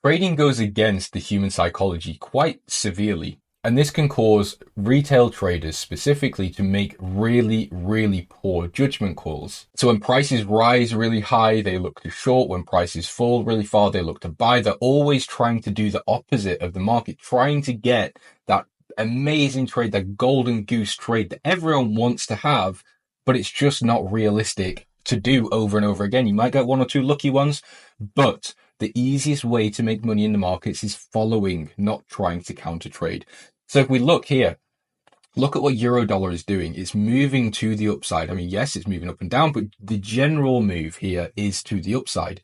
Trading goes against the human psychology quite severely, and this can cause retail traders specifically to make really, really poor judgment calls. So when prices rise really high, they look to short. When prices fall really far, they look to buy. They're always trying to do the opposite of the market, trying to get that amazing trade, that golden goose trade that everyone wants to have, but it's just not realistic to do over and over again. You might get one or two lucky ones, but the easiest way to make money in the markets is following, not trying to counter trade. So if we look here, look at what euro dollar is doing. It's moving to the upside. I mean, yes, it's moving up and down, but the general move here is to the upside.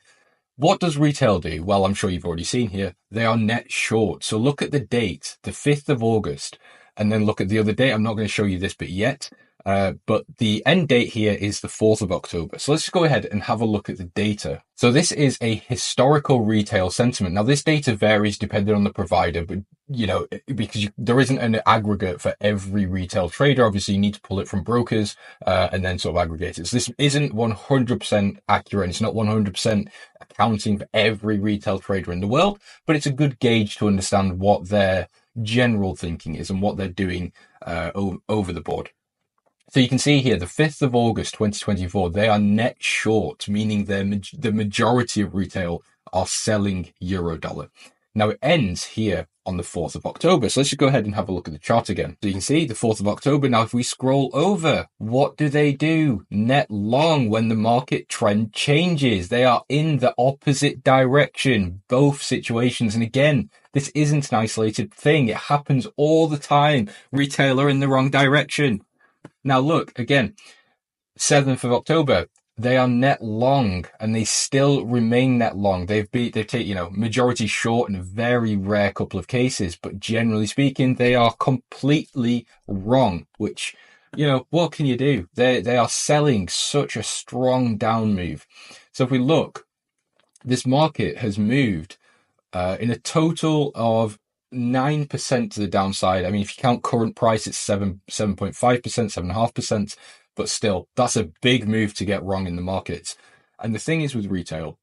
What does retail do? Well, I'm sure you've already seen here. They are net short. So look at the date, the 5th of August, and then look at the other date. I'm not going to show you this bit yet, but the end date here is the 4th of October. So let's just go ahead and have a look at the data. So this is a historical retail sentiment. Now, this data varies depending on the provider, but because there isn't an aggregate for every retail trader. Obviously, you need to pull it from brokers and then sort of aggregate it. So this isn't 100% accurate. It's not 100% accounting for every retail trader in the world, but it's a good gauge to understand what their general thinking is and what they're doing over the board. So you can see here, the 5th of August, 2024, they are net short, meaning the majority of retail are selling euro dollar. Now it ends here on the 4th of October. So let's just go ahead and have a look at the chart again. So you can see the 4th of October. Now, if we scroll over, what do? Net long when the market trend changes. They are in the opposite direction, both situations. And again, this isn't an isolated thing. It happens all the time. Retailer in the wrong direction. Now look, again, 7th of October, they are net long and they still remain net long. They've taken, majority short in a very rare couple of cases, but generally speaking, they are completely wrong, which, what can you do? They are selling such a strong down move. So if we look, this market has moved in a total of 9% to the downside. I mean, if you count current price, it's 7.5%, 7.5%, but still, that's a big move to get wrong in the markets. And the thing is with retail,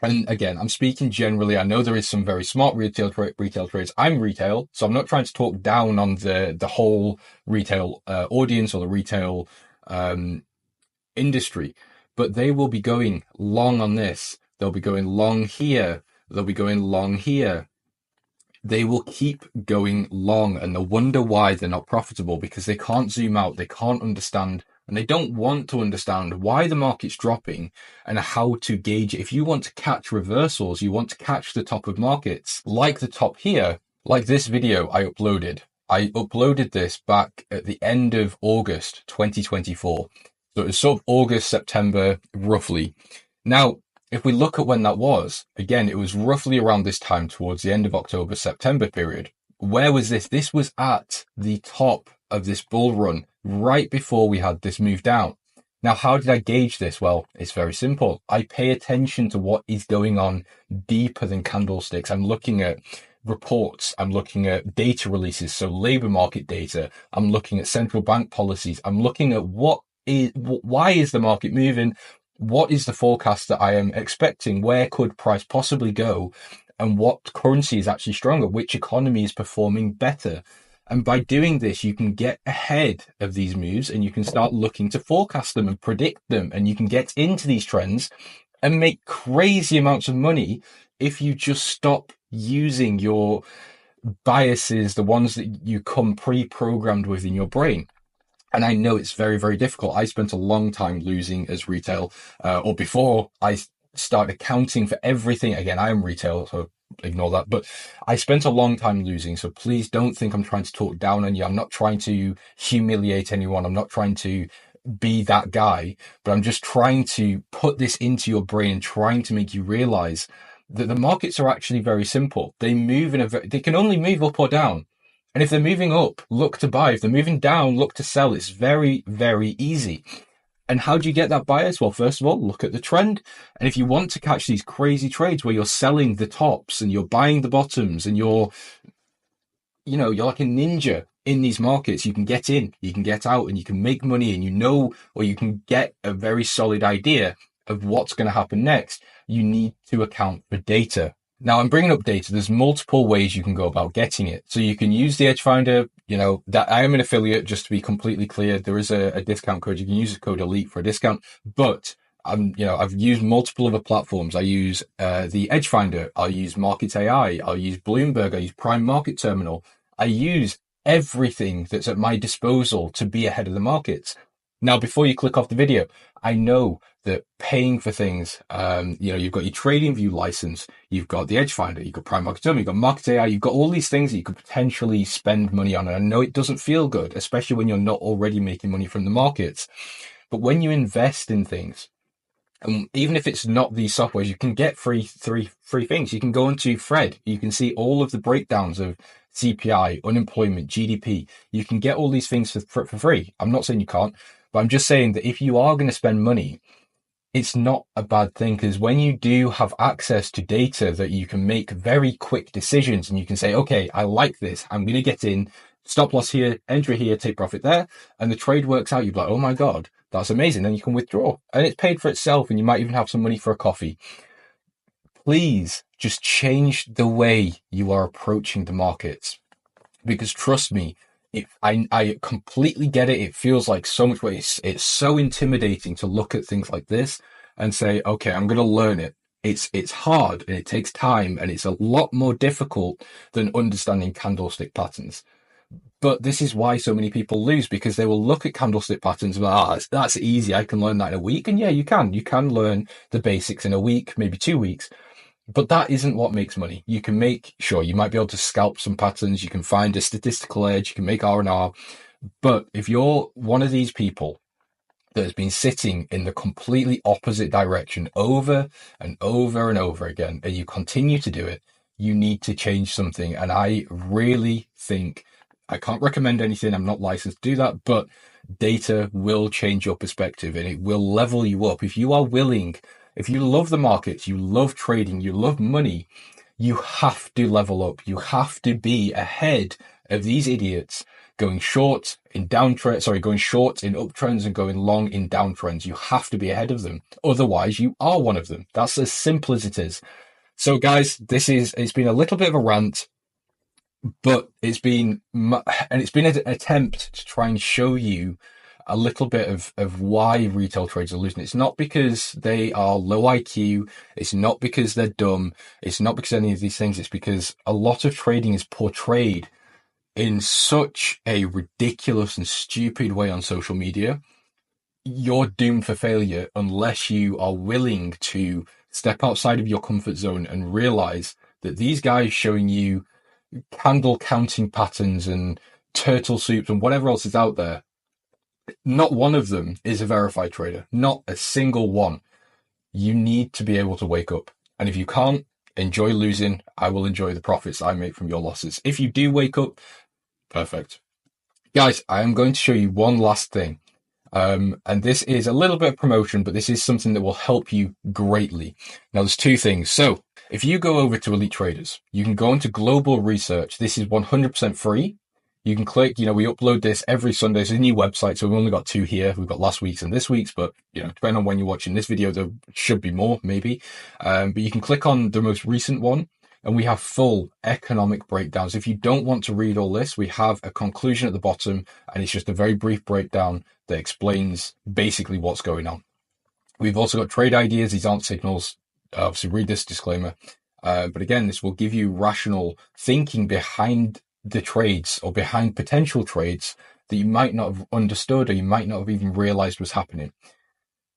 and again, I'm speaking generally. I know there is some very smart retail traders. I'm retail, so I'm not trying to talk down on the whole retail audience or the retail industry, but they will be going long on this. They'll be going long here. They'll be going long here. They will keep going long, and they'll wonder why they're not profitable because they can't zoom out, they can't understand, and they don't want to understand why the market's dropping and how to gauge it. If you want to catch reversals, you want to catch the top of markets, like the top here, like this video I uploaded. I uploaded this back at the end of August 2024. So it was sort of August, September, roughly. Now, if we look at when that was, again, it was roughly around this time towards the end of October, September period. Where was this? This was at the top of this bull run right before we had this move down. Now, how did I gauge this? Well, it's very simple. I pay attention to what is going on deeper than candlesticks. I'm looking at reports. I'm looking at data releases. So labor market data. I'm looking at central bank policies. I'm looking at why is the market moving? What is the forecast that I am expecting? Where could price possibly go? And what currency is actually stronger? Which economy is performing better? And by doing this, you can get ahead of these moves and you can start looking to forecast them and predict them. And you can get into these trends and make crazy amounts of money if you just stop using your biases, the ones that you come pre-programmed with in your brain. And I know it's very, very difficult. I spent a long time losing as retail, or before I started accounting for everything. Again, I am retail, so ignore that. But I spent a long time losing. So please don't think I'm trying to talk down on you. I'm not trying to humiliate anyone. I'm not trying to be that guy, but I'm just trying to put this into your brain and trying to make you realize that the markets are actually very simple. They move they can only move up or down. And if they're moving up, look to buy. If they're moving down, look to sell. It's very, very easy. And how do you get that bias? Well, first of all, look at the trend. And if you want to catch these crazy trades where you're selling the tops and you're buying the bottoms and you're like a ninja in these markets, you can get in, you can get out, and you can make money, and or you can get a very solid idea of what's going to happen next. You need to account for data. Now I'm bringing up data. There's multiple ways you can go about getting it. So you can use the Edge Finder, that I am an affiliate, just to be completely clear. There is a discount code. You can use the code ELITE for a discount, but I've used multiple other platforms. I use the Edge Finder. I'll use Market AI. I'll use Bloomberg. I use Prime Market Terminal. I use everything that's at my disposal to be ahead of the markets. Now, before you click off the video, I know that paying for things, you've got your TradingView license, you've got the Edge Finder, you've got Prime Market Terminal, you've got Market AI, you've got all these things that you could potentially spend money on. And I know it doesn't feel good, especially when you're not already making money from the markets. But when you invest in things, and even if it's not these softwares, you can get free things. You can go into Fred. You can see all of the breakdowns of CPI, unemployment, GDP. You can get all these things for free. I'm not saying you can't, but I'm just saying that if you are going to spend money, it's not a bad thing, because when you do have access to data that you can make very quick decisions and you can say, okay, I like this, I'm going to get in, stop loss here, entry here, take profit there, and the trade works out, you're like, oh my God, that's amazing. Then you can withdraw and it's paid for itself, and you might even have some money for a coffee. Please just change the way you are approaching the markets, because trust me, I completely get it. It feels like so much work. It's so intimidating to look at things like this and say, okay, I'm going to learn it. It's hard and it takes time, and it's a lot more difficult than understanding candlestick patterns. But this is why so many people lose, because they will look at candlestick patterns and be like, that's easy. I can learn that in a week. And yeah, you can learn the basics in a week, maybe 2 weeks. But that isn't what makes money. You can you might be able to scalp some patterns. You can find a statistical edge. You can make R&R. But if you're one of these people that has been sitting in the completely opposite direction over and over and over again, and you continue to do it, you need to change something. And I really think, I can't recommend anything. I'm not licensed to do that, but data will change your perspective and it will level you up. If you are willing, if you love the markets, you love trading, you love money, you have to level up. You have to be ahead of these idiots going short in downtrends, going short in uptrends and going long in downtrends. You have to be ahead of them. Otherwise, you are one of them. That's as simple as it is. So guys, it's been a little bit of a rant, but it's been an attempt to try and show you a little bit of why retail traders are losing. It's not because they are low IQ. It's not because they're dumb. It's not because any of these things. It's because a lot of trading is portrayed in such a ridiculous and stupid way on social media. You're doomed for failure unless you are willing to step outside of your comfort zone and realize that these guys showing you candle counting patterns and turtle soups and whatever else is out there, not one of them is a verified trader. Not a single one. You need to be able to wake up. And if you can't, enjoy losing. I will enjoy the profits I make from your losses. If you do wake up, perfect. Guys, I am going to show you one last thing. And this is a little bit of promotion, but this is something that will help you greatly. Now, there's two things. So if you go over to Elite Traders, you can go into global research. This is 100% free. You can click, we upload this every Sunday. It's a new website. So we've only got 2 here. We've got last week's and this week's, but depending on when you're watching this video, there should be more, maybe. But you can click on the most recent one and we have full economic breakdowns. If you don't want to read all this, we have a conclusion at the bottom and it's just a very brief breakdown that explains basically what's going on. We've also got trade ideas. These aren't signals. Obviously read this disclaimer. But again, this will give you rational thinking behind the trades or behind potential trades that you might not have understood or you might not have even realized was happening.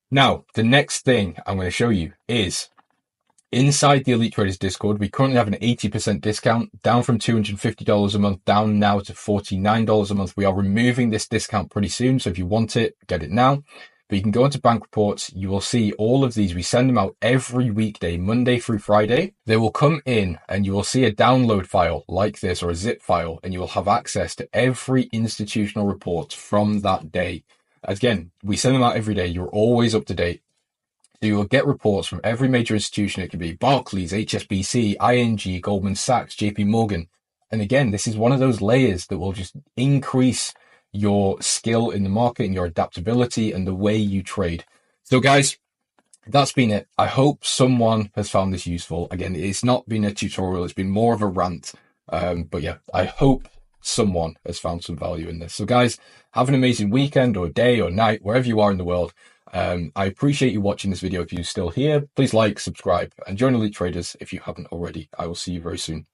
Now, the next thing I'm going to show you is inside the Elite Traders Discord. We currently have an 80% discount, down from $250 a month, down now to $49 a month. We are removing this discount pretty soon. So if you want it, get it now. But you can go into bank reports. You will see all of these. We send them out every weekday, Monday through Friday. They will come in and you will see a download file like this or a zip file, and you will have access to every institutional report from that day. Again, we send them out every day. You're always up to date. So you will get reports from every major institution. It could be Barclays, HSBC, ING, Goldman Sachs, JP Morgan. And again, this is one of those layers that will just increase your skill in the market and your adaptability and the way you trade. So guys, that's been it. I hope someone has found this useful. Again, it's not been a tutorial, it's been more of a rant. But yeah, I hope someone has found some value in this. So guys, have an amazing weekend or day or night, wherever you are in the world. I appreciate you watching this video. If you're still here, please like, subscribe, and join Elite Traders if you haven't already. I will see you very soon.